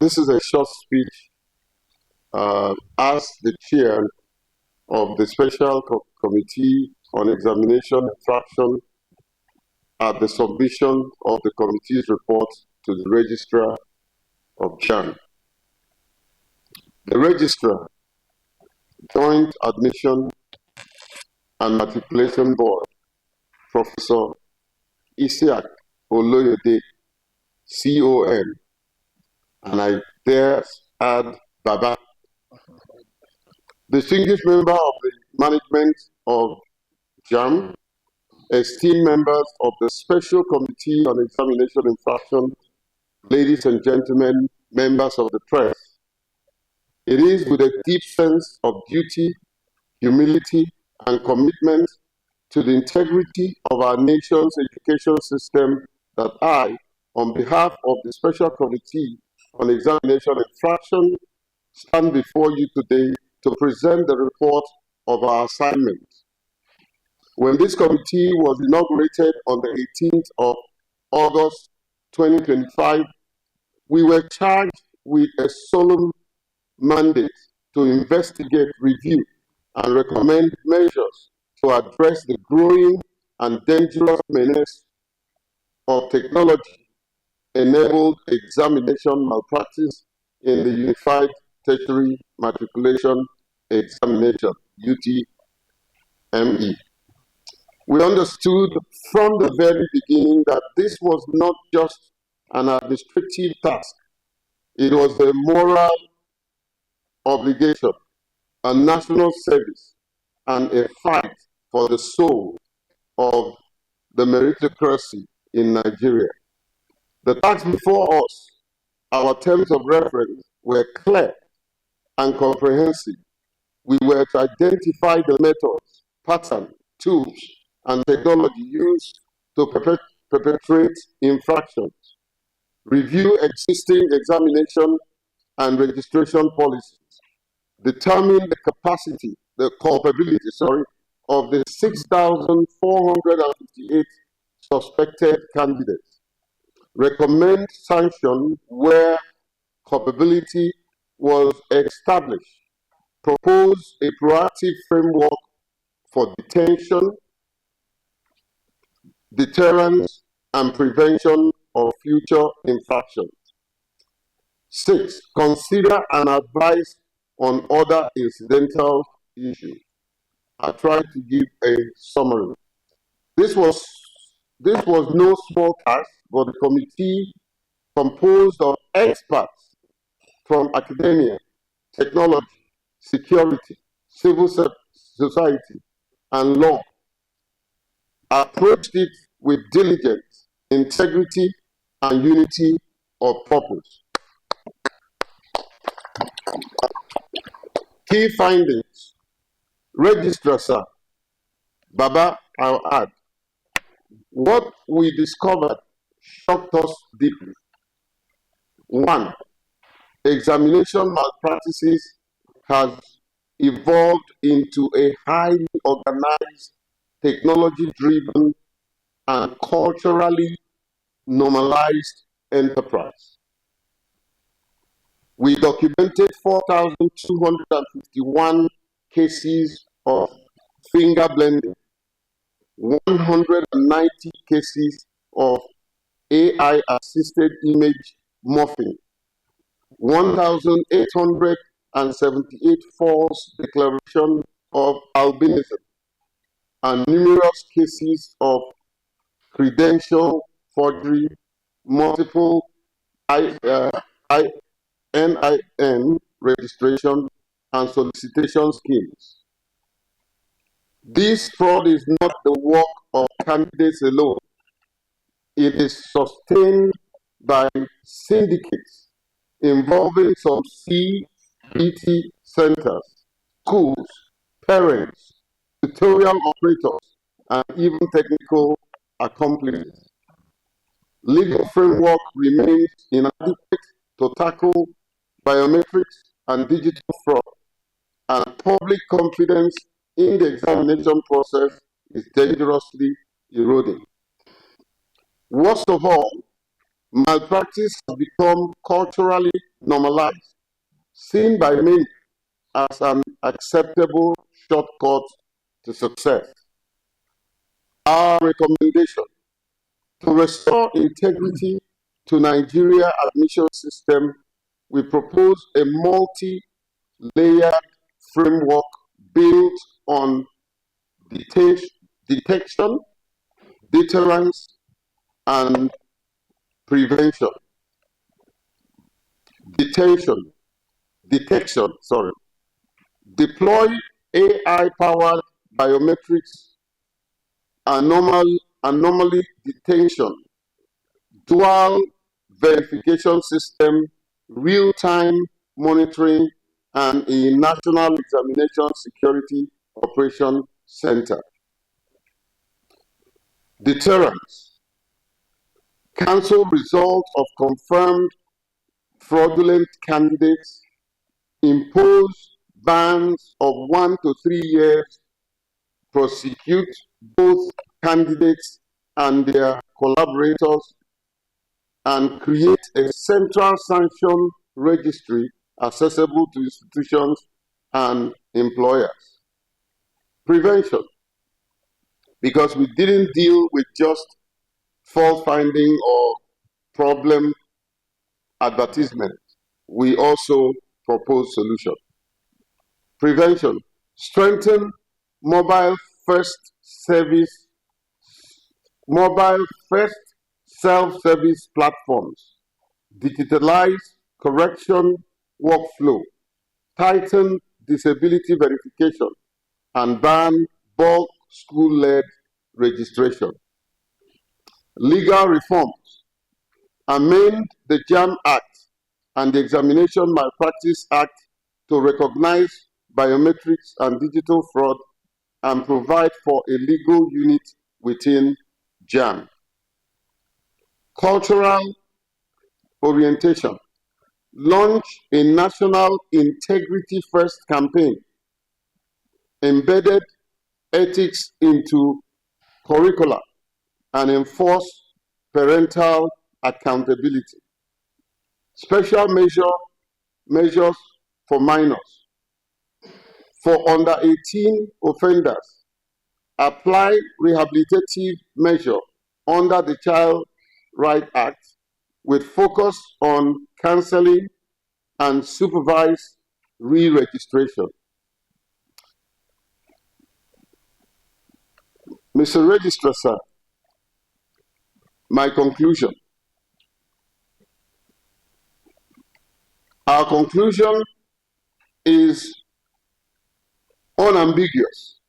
This is a short speech as the chair of the Special Committee on Examination Infraction at the submission of the committee's report to the Registrar of JAMB. The Registrar, Joint Admission and Matriculation Board, Professor Isiaq Oloyede, CON, and I dare add Baba. Distinguished member of the management of JAMB, esteemed members of the Special Committee on Examination Infraction, ladies and gentlemen, members of the press, it is with a deep sense of duty, humility, and commitment to the integrity of our nation's education system that I, on behalf of the Special Committee on Examination Infraction, stand before you today to present the report of our assignment. When this committee was inaugurated on the 18th of August 2025, we were charged with a solemn mandate to investigate, review, and recommend measures to address the growing and dangerous menace of technology-enabled examination malpractice in the Unified Tertiary Matriculation Examination, UTME. We understood from the very beginning that this was not just an administrative task. It was a moral obligation, a national service, and a fight for the soul of the meritocracy in Nigeria. The task before us, our terms of reference, were clear and comprehensive. We were to identify the methods, pattern, tools, and technology used to perpetrate infractions, review existing examination and registration policies, determine the culpability of the 6,458 suspected candidates, recommend sanction where culpability was established, propose a proactive framework for detention, deterrence, and prevention of future infractions. 6, consider and advise on other incidental issues. I tried to give a summary. This was no small task, but the committee, composed of experts from academia, technology, security, civil society, and law, approached it with diligence, integrity, and unity of purpose. Key findings. Registrar, sir. Baba, I'll add. What we discovered shocked us deeply. 1. Examination malpractices has evolved into a highly organized, technology-driven, and culturally normalized enterprise. We documented 4,251 cases of finger blending, 190 cases of AI-assisted image morphing, 1,878 false declarations of albinism, and numerous cases of credential forgery, multiple NIN registration, and solicitation schemes. This fraud is not the work of candidates alone. It is sustained by syndicates involving some CBT centers, schools, parents, tutorial operators, and even technical accomplices. Legal framework remains inadequate to tackle biometrics and digital fraud, and public confidence in the examination process is dangerously eroding. Worst of all, Malpractice has become culturally normalized, seen by many as an acceptable shortcut to success. Our recommendation: to restore integrity to Nigeria admission system, we propose a multi-layered framework built on detection, deterrence, and prevention. Detection. Deploy AI-powered biometrics, anomaly detection, dual verification system, real-time monitoring, and a national examination security operation center. Deterrence: cancel results of confirmed fraudulent candidates, impose bans of 1 to 3 years, prosecute both candidates and their collaborators, and create a central sanction registry accessible to institutions and employers. Prevention: because we didn't deal with just fault finding or problem advertisement, we also propose solution. Prevention: strengthen mobile first self-service platforms, digitalize correction workflow, tighten disability verification, and ban bulk school-led registration. Legal reforms: amend the JAMB Act and the Examination Malpractice Act to recognize biometrics and digital fraud and provide for a legal unit within JAMB. Cultural orientation: launch a national integrity first campaign, embedded ethics into curricula, and enforce parental accountability. Special measures for minors. For under 18 offenders, apply rehabilitative measure under the Child Rights Act with focus on counseling and supervised re-registration. Mr. Registrar, sir, my conclusion. Our conclusion is unambiguous.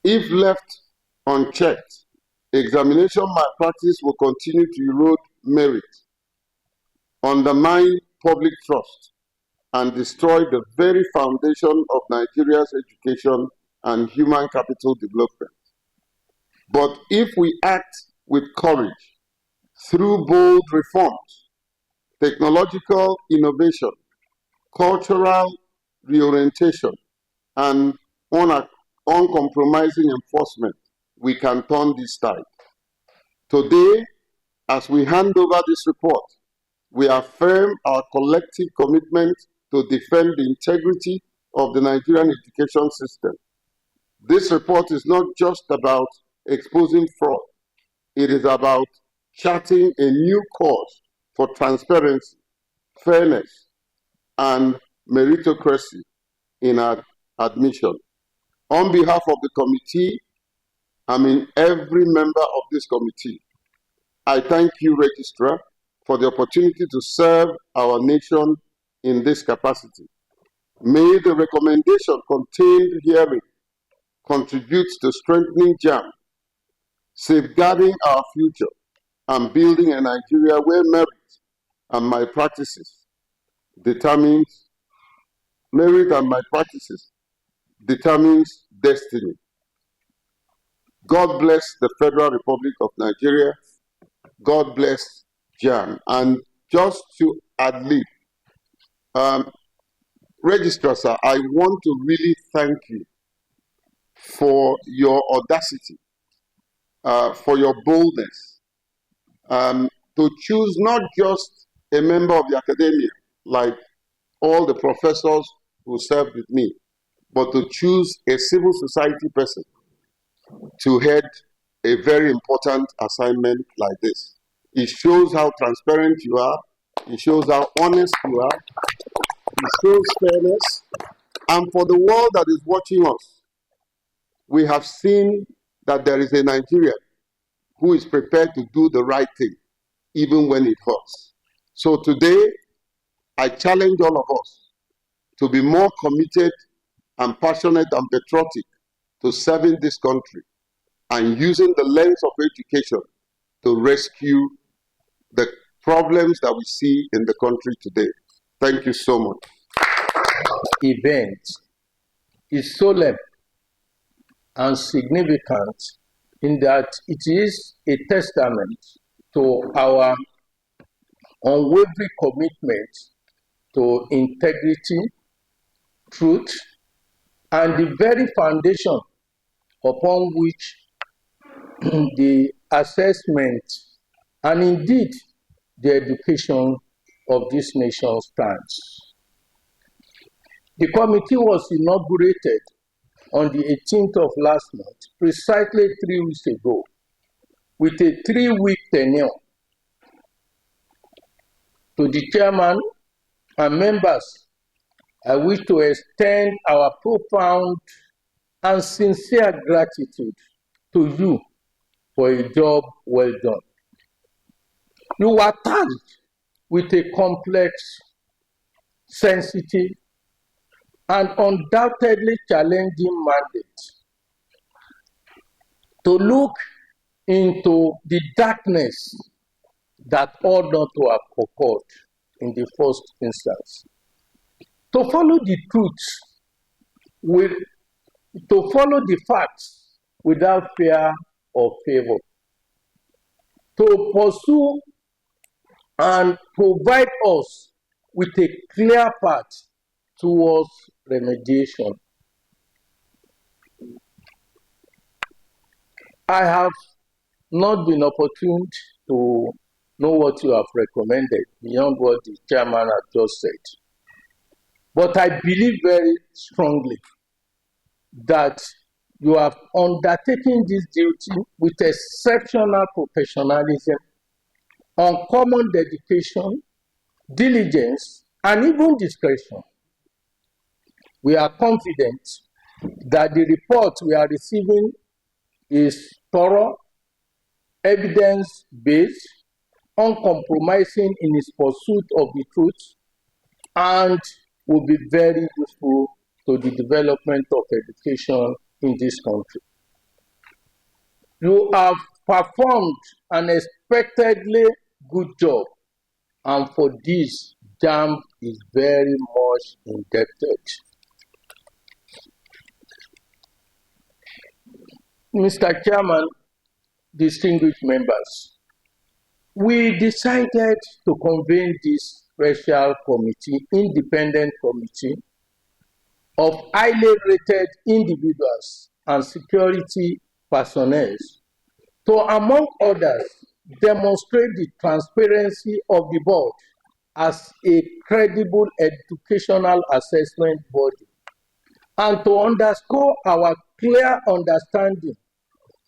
If left unchecked, examination malpractice will continue to erode merit, undermine public trust, and destroy the very foundation of Nigeria's education and human capital development. But if we act with courage, through bold reforms, technological innovation, cultural reorientation, and uncompromising enforcement, we can turn this tide. Today, as we hand over this report, we affirm our collective commitment to defend the integrity of the Nigerian education system. This report is not just about exposing fraud. It is about charting a new course for transparency, fairness, and meritocracy in our admission. On behalf of the committee, I mean every member of this committee, I thank you, Registrar, for the opportunity to serve our nation in this capacity. May the recommendation contained herein contribute to strengthening JAMB, safeguarding our future, and building a Nigeria where merit and malpractices determines destiny. God bless the Federal Republic of Nigeria. God bless JAMB. And just to add lib, Registrar, sir, I want to really thank you for your audacity, for your boldness. to choose not just a member of the academia, like all the professors who served with me, but to choose a civil society person to head a very important assignment like this. It shows how transparent you are. It shows how honest you are. It shows fairness. And for the world that is watching us, we have seen that there is a Nigerian who is prepared to do the right thing, even when it hurts. So today, I challenge all of us to be more committed and passionate and patriotic to serving this country and using the lens of education to rescue the problems that we see in the country today. Thank you so much. Event is solemn and significant in that it is a testament to our unwavering commitment to integrity, truth, and the very foundation upon which the assessment and indeed the education of this nation stands. The committee was inaugurated on the 18th of last month, precisely 3 weeks ago, with a 3-week tenure. To the chairman and members, I wish to extend our profound and sincere gratitude to you for a job well done. You were tasked with a complex, sensitive, and undoubtedly challenging mandate to look into the darkness that ought not to have occurred in the first instance, to follow the truth, to follow the facts without fear or favor, to pursue and provide us with a clear path towards remediation. I have not been opportune to know what you have recommended beyond what the chairman has just said. But I believe very strongly that you have undertaken this duty with exceptional professionalism, uncommon dedication, diligence, and even discretion. We are confident that the report we are receiving is thorough, evidence-based, uncompromising in its pursuit of the truth, and will be very useful to the development of education in this country. You have performed an expectedly good job, and for this, JAMB is very much indebted. Mr. Chairman, distinguished members, we decided to convene this special committee, independent committee of highly rated individuals and security personnel to, among others, demonstrate the transparency of the board as a credible educational assessment body, and to underscore our clear understanding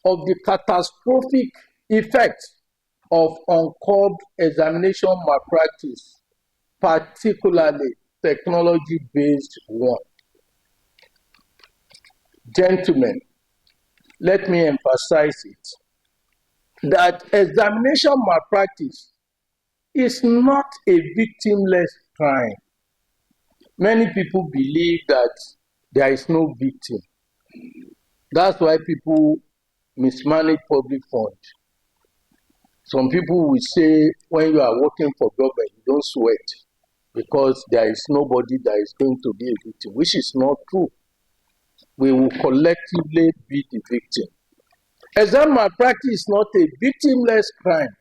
of the catastrophic effects of uncurbed examination malpractice, particularly technology-based one. Gentlemen, let me emphasize it, that examination malpractice is not a victimless crime. Many people believe that there is no victim. That's why people mismanage public funds. Some people will say when you are working for government, you don't sweat because there is nobody that is going to be a victim, which is not true. We will collectively be the victim. Exam malpractice is not a victimless crime.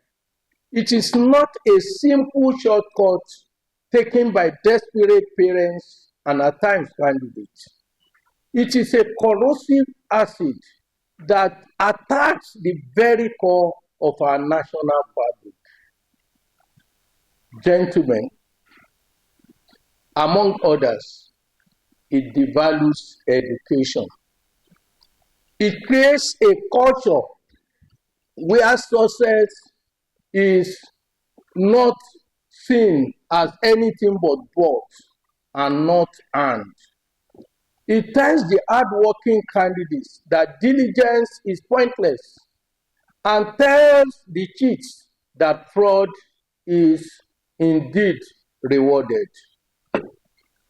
It is not a simple shortcut taken by desperate parents and at times candidates. It is a corrosive acid that attacks the very core of our national fabric. Gentlemen, among others, it devalues education. It creates a culture where success is not seen as anything but bought and not earned. It tells the hardworking candidates that diligence is pointless and tells the cheats that fraud is indeed rewarded.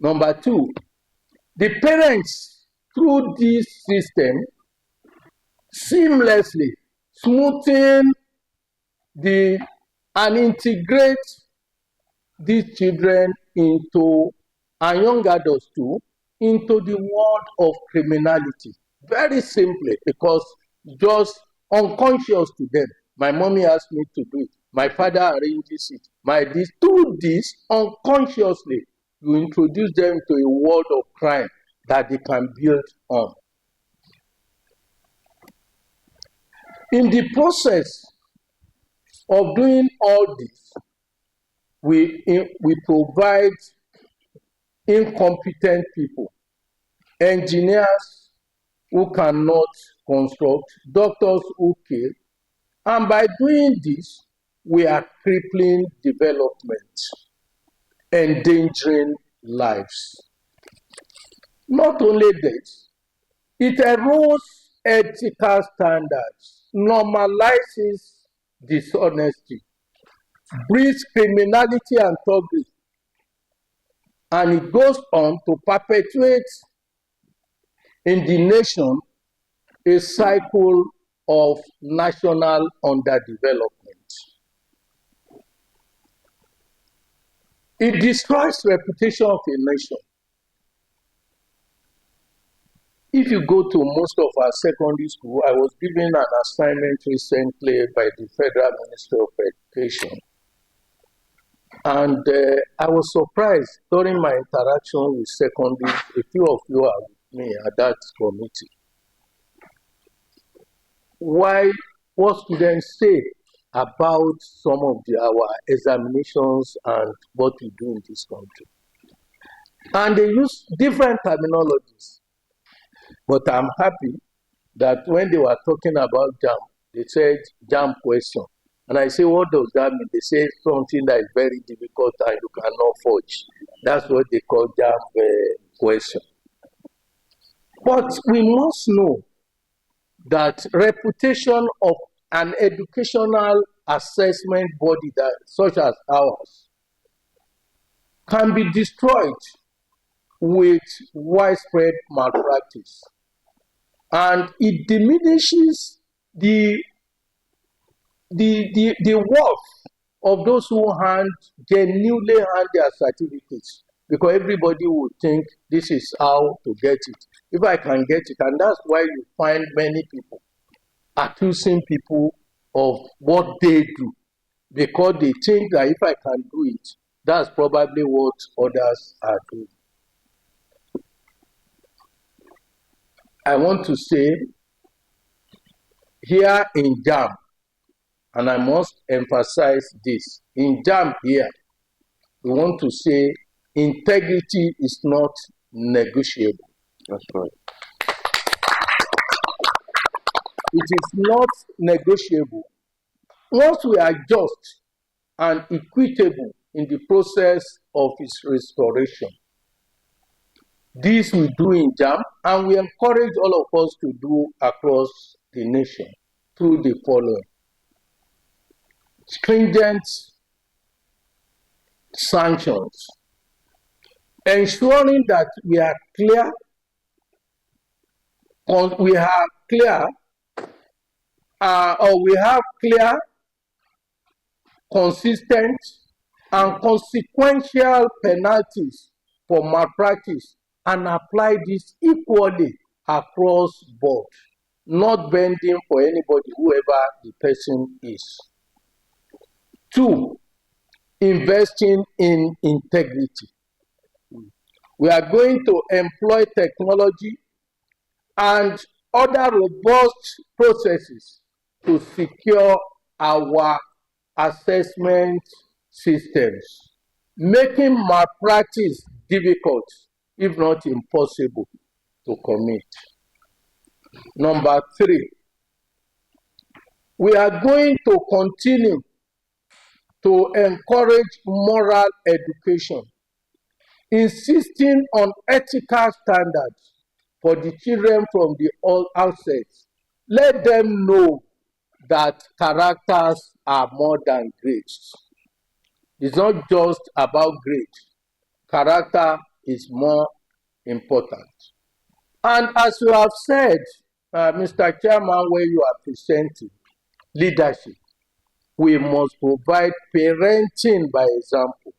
Number two, the parents, through this system, seamlessly smoothing and integrate these children into, and young adults too, into the world of criminality. Very simply, because just unconscious to them. My mommy asked me to do it. My father arranges it. Through this, unconsciously, you introduce them to a world of crime that they can build on. In the process of doing all this, we provide incompetent people, engineers who cannot construct, doctors who kill, and by doing this, we are crippling development, endangering lives. Not only this, it erodes ethical standards, normalizes dishonesty, breeds criminality and thuggery, and it goes on to perpetuate in the nation a cycle of national underdevelopment. It destroys the reputation of a nation. If you go to most of our secondary school, I was given an assignment recently by the Federal Ministry of Education. And I was surprised during my interaction with secondary, a few of you are with me at that committee. What students say about some of our examinations and what we do in this country. And they use different terminologies. But I'm happy that when they were talking about JAMB, they said JAMB question. And I say, what does that mean? They say something that is very difficult and you cannot forge. That's what they call JAMB question. But we must know that reputation of an educational assessment body such as ours can be destroyed with widespread malpractice. And it diminishes the worth of those who genuinely hand their certificates, because everybody would think this is how to get it. If I can get it, and that's why you find many people accusing people of what they do, because they think that if I can do it, that's probably what others are doing. I want to say here in JAMB, and I must emphasize this, in JAMB here, we want to say integrity is not negotiable. That's right. It is not negotiable. Once we are just and equitable in the process of its restoration, this we do in JAMB, and we encourage all of us to do across the nation through the following: stringent sanctions, ensuring that we are clear, consistent, and consequential penalties for malpractice, and apply this equally across board, not bending for anybody, whoever the person is. 2, investing in integrity. We are going to employ technology and other robust processes to secure our assessment systems, making malpractice difficult, if not impossible, to commit. Number 3, we are going to continue to encourage moral education, insisting on ethical standards for the children from the outset. Let them know that characters are more than grades. It's not just about grades. Character is more important. And as you have said, Mr. Chairman, when you are presenting leadership, we must provide parenting by example.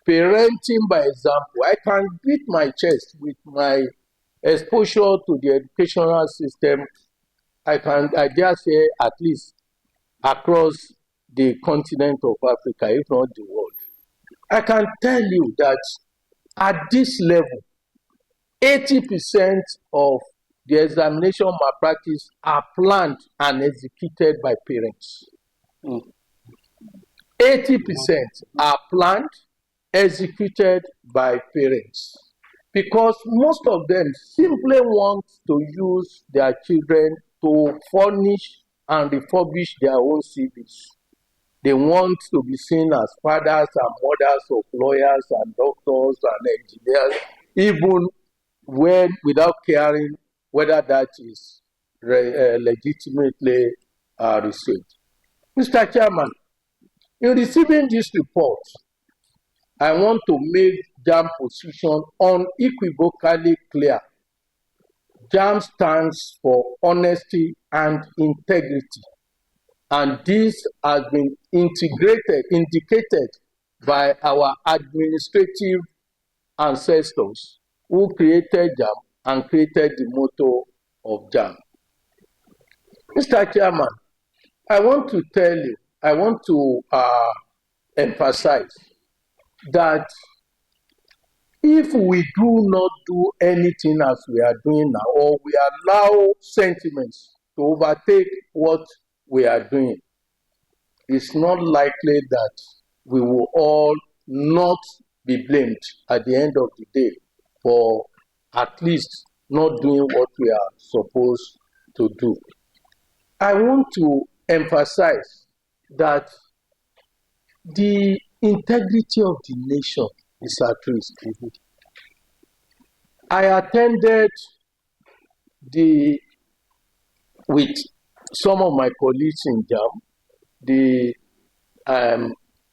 Parenting by example. I can beat my chest with my exposure to the educational system. I dare say at least across the continent of Africa, if not the world. I can tell you that at this level, 80% of the examination malpractice are planned and executed by parents. 80% are planned, executed by parents, because most of them simply want to use their children to furnish and refurbish their own CVs. They want to be seen as fathers and mothers of lawyers and doctors and engineers, even when without caring whether that is legitimately received. Mr. Chairman, in receiving this report, I want to make JAMB position unequivocally clear. JAMB stands for honesty and integrity, and this has been indicated by our administrative ancestors who created JAMB and created the motto of JAMB. Mr. Chairman, I want to emphasize that if we do not do anything as we are doing now, or we allow sentiments to overtake what we are doing, it's not likely that we will all not be blamed at the end of the day for at least not doing what we are supposed to do. I want to emphasize that the integrity of the nation is at risk. I attended with some of my colleagues in JAMB, the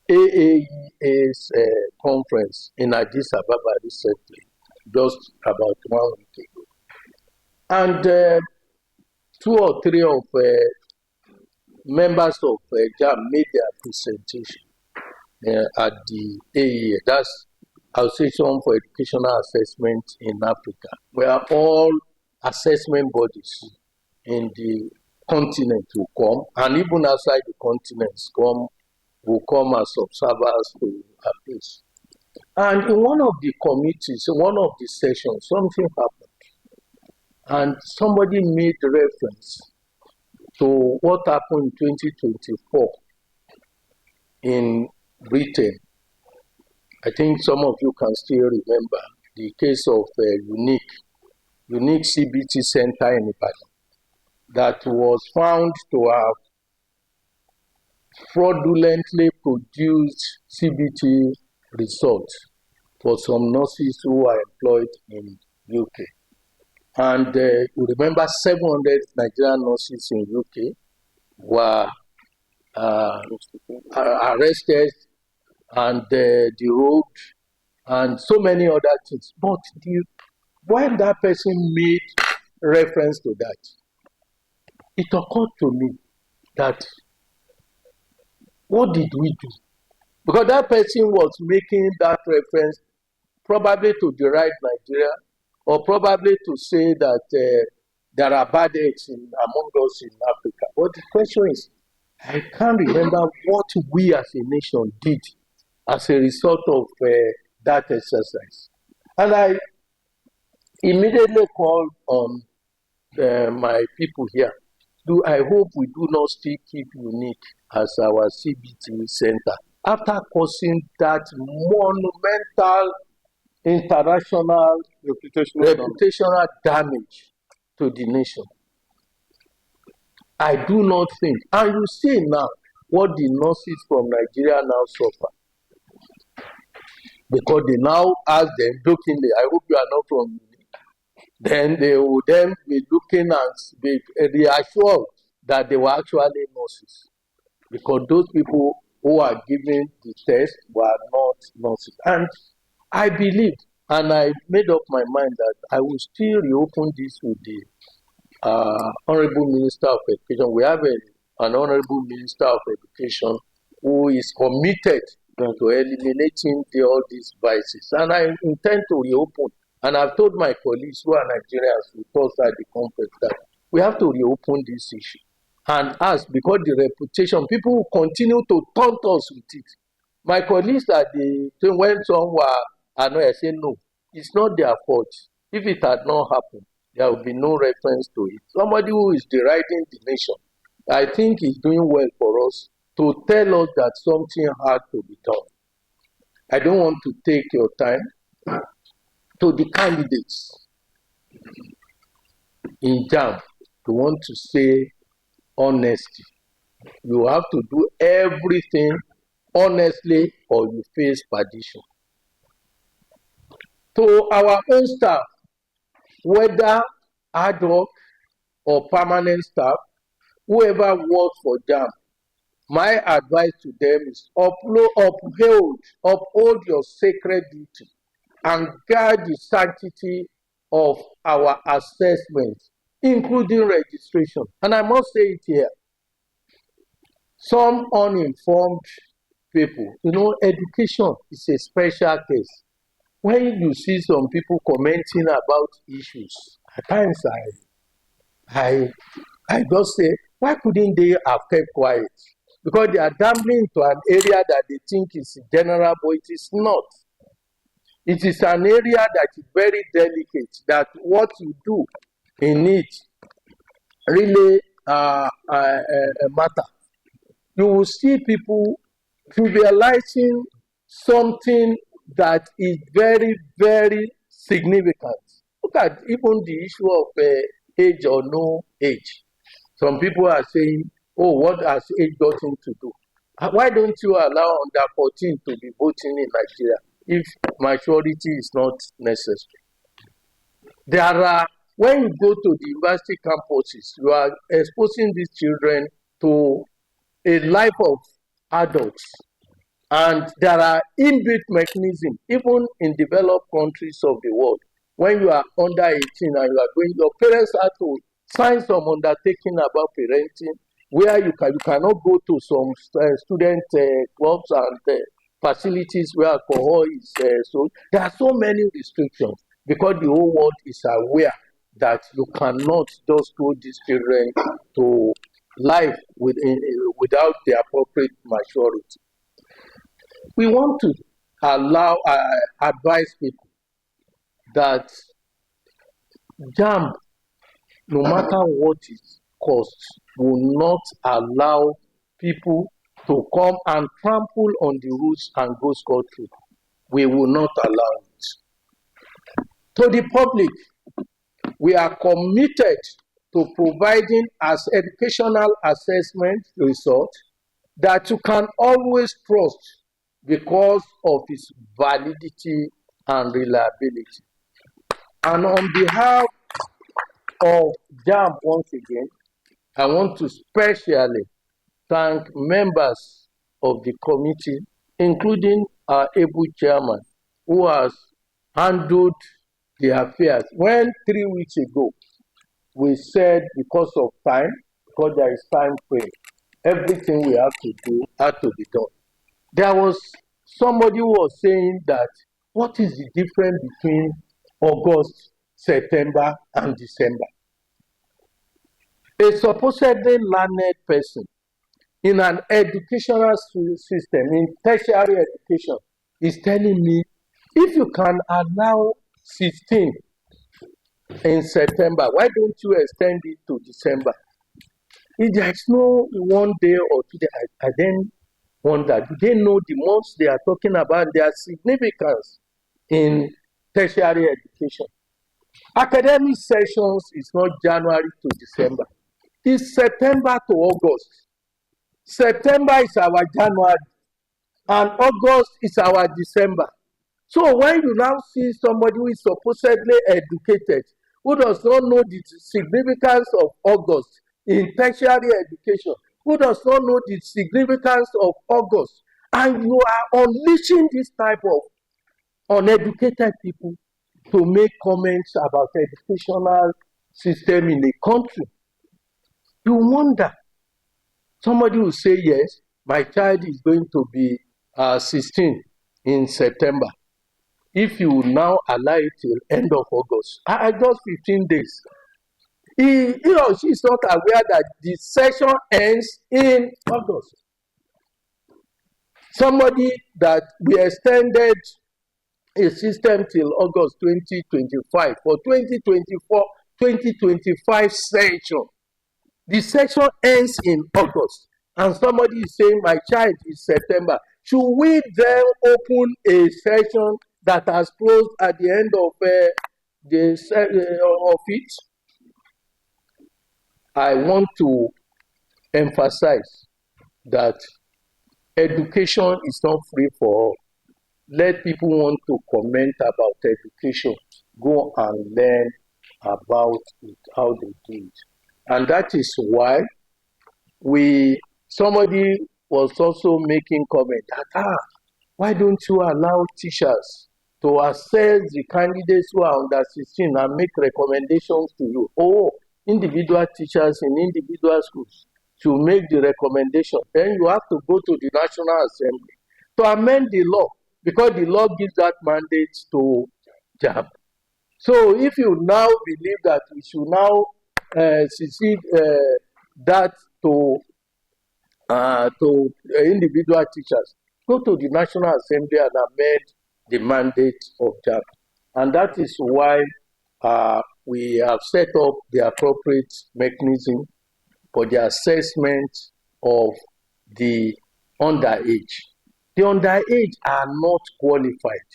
AAEA's conference in Addis Ababa recently, just about 1 week ago. And 2 or 3 of members of JAMB made their presentation at the AEA, that's Association for Educational Assessment in Africa, where all assessment bodies in the continent will come, and even outside the continents will come as observers to appease. And in one of the committees, in one of the sessions, something happened, and somebody made reference to what happened in 2024 in Britain. I think some of you can still remember the case of a unique CBT center in Ibadan that was found to have fraudulently produced CBT results for some nurses who are employed in UK. And you remember 700 Nigerian nurses in UK were arrested and derailed and so many other things. But when that person made reference to that, it occurred to me that what did we do? Because that person was making that reference probably to deride Nigeria, or probably to say that there are bad eggs among us in Africa. But the question is, I can't remember what we as a nation did as a result of that exercise. And I immediately called on my people here. I hope we do not still keep unique as our CBT center. after causing that monumental international reputational damage to the nation. I do not think, and you see now what the nurses from Nigeria now suffer, because they now ask them jokingly, I hope you are not from uni. Then they will then be looking and be reassured that they were actually nurses, because those people who are giving the test were not nurses. And I believed, and I made up my mind that I will still reopen this with the Honorable Minister of Education. We have an Honorable Minister of Education who is committed to eliminating all these vices. And I intend to reopen. And I've told my colleagues who are Nigerians with us at the conference that we have to reopen this issue. And ask, because the reputation, people will continue to taunt us with it. My colleagues at the when some were annoyed, I say no, it's not their fault. If it had not happened, there will be no reference to it. Somebody who is deriding the nation, I think is doing well for us to tell us that something had to be done. I don't want to take your time. To the candidates in JAMB, you want to say honesty. You have to do everything honestly or you face perdition. To our own staff, whether ad hoc or permanent staff, whoever works for JAMB, my advice to them is uphold your sacred duty and guard the sanctity of our assessments, including registration. And I must say it here, some uninformed people, education is a special case. When you see some people commenting about issues, at times I just say, why couldn't they have kept quiet? Because they are gambling into an area that they think is general, but it is not. It is an area that is very delicate, that what you do in it really matter. You will see people trivializing something that is very, very significant. Look at even the issue of age or no age. Some people are saying, oh, what has age got to do? Why don't you allow under 14 to be voting in Nigeria if maturity is not necessary? There are, when you go to the university campuses, you are exposing these children to a life of adults. And there are inbuilt mechanisms, even in developed countries of the world. When you are under 18 and you are going, your parents have to sign some undertaking about parenting, where you cannot go to some student clubs and facilities where alcohol is sold. There are so many restrictions because the whole world is aware that you cannot just throw these children to life without the appropriate maturity. We want to advise people that JAMB, no matter what it costs, will not allow people to come and trample on the rules and go scot-free. We will not allow it. To the public, we are committed to providing as educational assessment results that you can always trust because of its validity and reliability. And on behalf of JAMB, once again, I want to specially thank members of the committee, including our able chairman, who has handled the affairs. When 3 weeks ago, we said because of time, because there is time frame, everything we have to do had to be done. There was somebody who was saying that, what is the difference between August, September, and December? A supposedly learned person in an educational system, in tertiary education, is telling me, if you can allow 16 in September, why don't you extend it to December? If there is no one day or 2 days, I then wonder, do they know the months they are talking about, their significance in tertiary education? Academic sessions is not January to December. It's September to August. September is our January, and August is our December. So when you now see somebody who is supposedly educated, who does not know the significance of August in tertiary education, who does not know the significance of August, and you are unleashing this type of uneducated people to make comments about educational system in a country, you wonder. Somebody will say, yes, my child is going to be 16 in September. If you now allow it till end of August, just 15 days, he or she is not aware that the session ends in August. Somebody that we extended a system till August 2025 for 2024-2025 session. The session ends in August, and somebody is saying my child is September. Should we then open a session that has closed at the end of it? I want to emphasize that education is not free for all. Let people want to comment about education, go and learn about it, how they do it. And that is why somebody was also making comment that, why don't you allow teachers to assess the candidates who are under 16 and make recommendations to you? Individual teachers in individual schools to make the recommendation. Then you have to go to the National Assembly to amend the law, because the law gives that mandate to JAMB. So if you now believe that we should now secede that to individual teachers, go to the National Assembly and amend the mandate of JAMB. And that is why we have set up the appropriate mechanism for the assessment of the underage. The underage are not qualified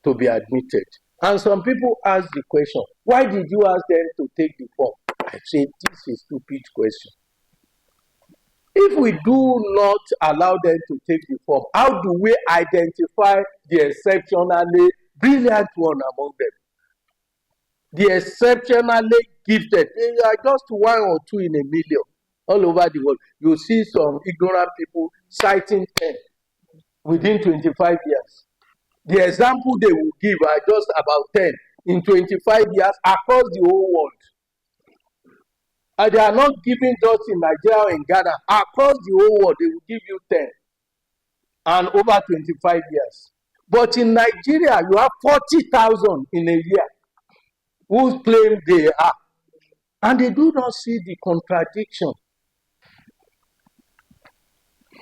to be admitted. And some people ask the question, why did you ask them to take the form? I say, this is a stupid question. If we do not allow them to take the form, how do we identify the exceptionally brilliant one among them? The exceptionally gifted. They are just one or two in a million all over the world. You see some ignorant people citing 10 within 25 years. The example they will give are just about 10 in 25 years across the whole world. And they are not giving just in Nigeria or in Ghana. Across the whole world, they will give you 10 and over 25 years. But in Nigeria, you have 40,000 in a year who claim they are. And they do not see the contradiction.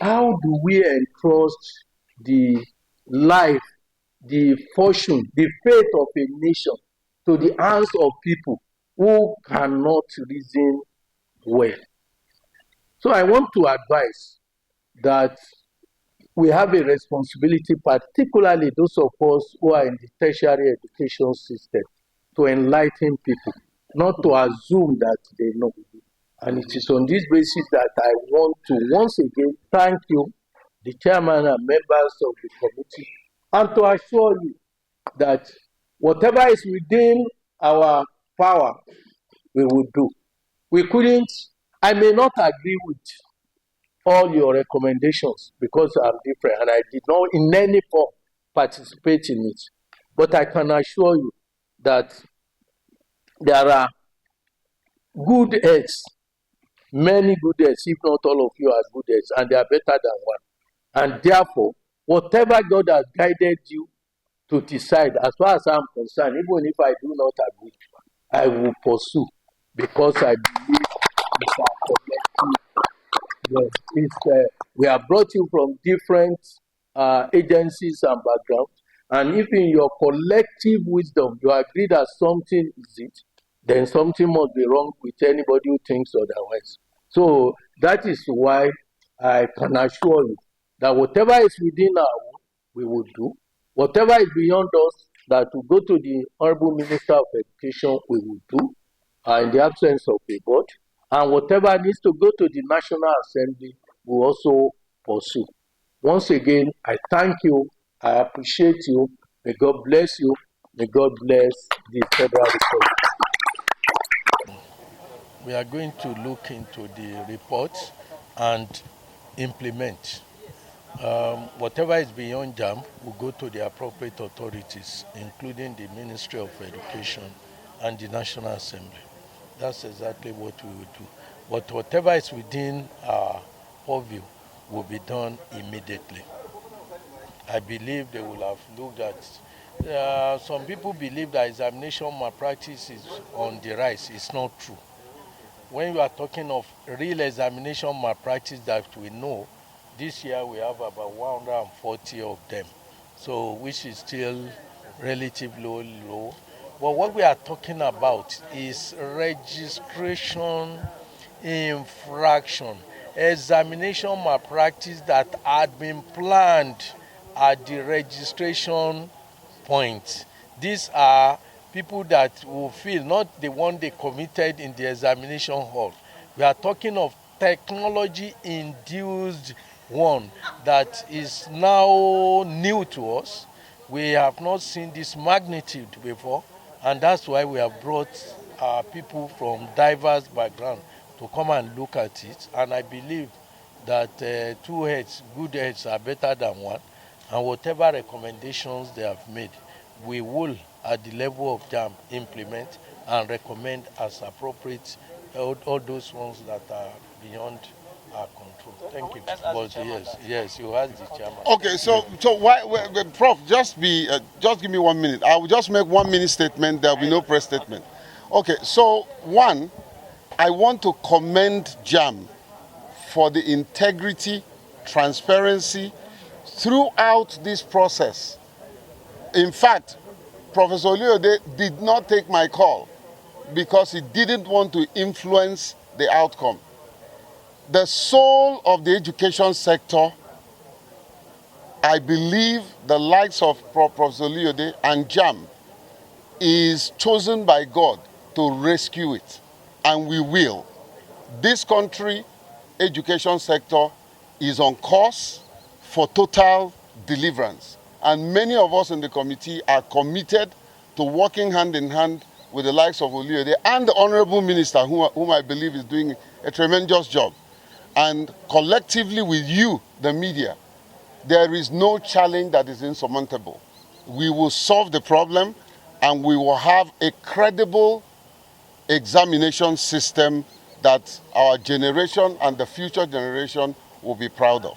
How do we entrust the life, the fortune, the fate of a nation to the hands of people who cannot reason well? So I want to advise that we have a responsibility, particularly those of us who are in the tertiary education system, to enlighten people, not to assume that they know. And it is on this basis that I want to once again thank you, the chairman and members of the committee, and to assure you that whatever is within our power, we will do. I may not agree with all your recommendations because I'm different and I did not in any form participate in it. But I can assure you that there are good heads, many good heads, if not all of you are good heads, and they are better than one. And therefore, whatever God has guided you to decide, as far as I'm concerned, even if I do not agree, I will pursue, because I believe it's our collective. Yes, we have brought you from different agencies and backgrounds, and if in your collective wisdom you agree that something is it, then something must be wrong with anybody who thinks otherwise. So that is why I can assure you that whatever is within our own, we will do. Whatever is beyond us, that will go to the Honorable Minister of Education, we will do, in the absence of a board. And whatever needs to go to the National Assembly, we will also pursue. Once again, I thank you. I appreciate you. May God bless you. May God bless the Federal Republic. We are going to look into the report and implement. Whatever is beyond JAMB will go to the appropriate authorities, including the Ministry of Education and the National Assembly. That's exactly what we will do. But whatever is within our purview will be done immediately. I believe they will have looked at. Some people believe that examination malpractice is on the rise. It's not true. When you are talking of real examination malpractice that we know, this year we have about 140 of them, so which is still relatively low. But what we are talking about is registration infraction, examination malpractice that had been planned at the registration point. These are people that will feel not the one they committed in the examination hall. We are talking of technology-induced one that is now new to us. We have not seen this magnitude before, and that's why we have brought people from diverse backgrounds to come and look at it. And I believe that two heads, good heads, are better than one. And whatever recommendations they have made, we will, at the level of JAMB, implement and recommend as appropriate all those ones that are beyond our control. Thank you. But yes, you asked the chairman. Okay, so why, Prof? Just give me 1 minute. I will just make 1 minute statement. There will be no press statement. Okay, so one, I want to commend JAMB for the integrity, transparency throughout this process. In fact, Professor Oluode did not take my call because he didn't want to influence the outcome. The soul of the education sector, I believe the likes of Professor Oluode and JAMB, is chosen by God to rescue it, and we will. This country education sector is on course for total deliverance, and many of us in the committee are committed to working hand in hand with the likes of Oluode and the Honorable Minister, whom I believe is doing a tremendous job. And collectively with you, the media, there is no challenge that is insurmountable. We will solve the problem, and we will have a credible examination system that our generation and the future generation will be proud of.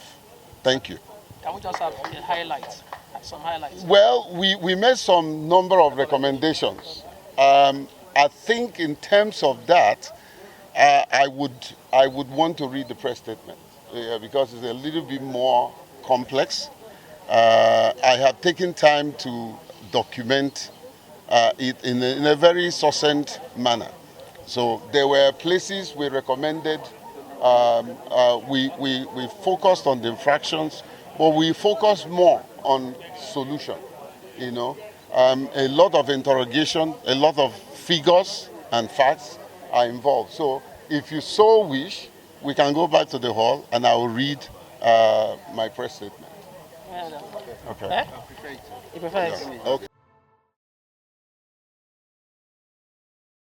Thank you. Can we just have highlights? Some highlights? Well, we made some number of recommendations. I think in terms of that, I would want to read the press statement because it's a little bit more complex. I have taken time to document it in a very succinct manner. So there were places we recommended. We focused on the infractions, but we focused more on solution. You know, a lot of interrogation, a lot of figures and facts are involved. So if you so wish, we can go back to the hall and I will read my press statement. Yeah, Okay. eh? You prefer it? Okay.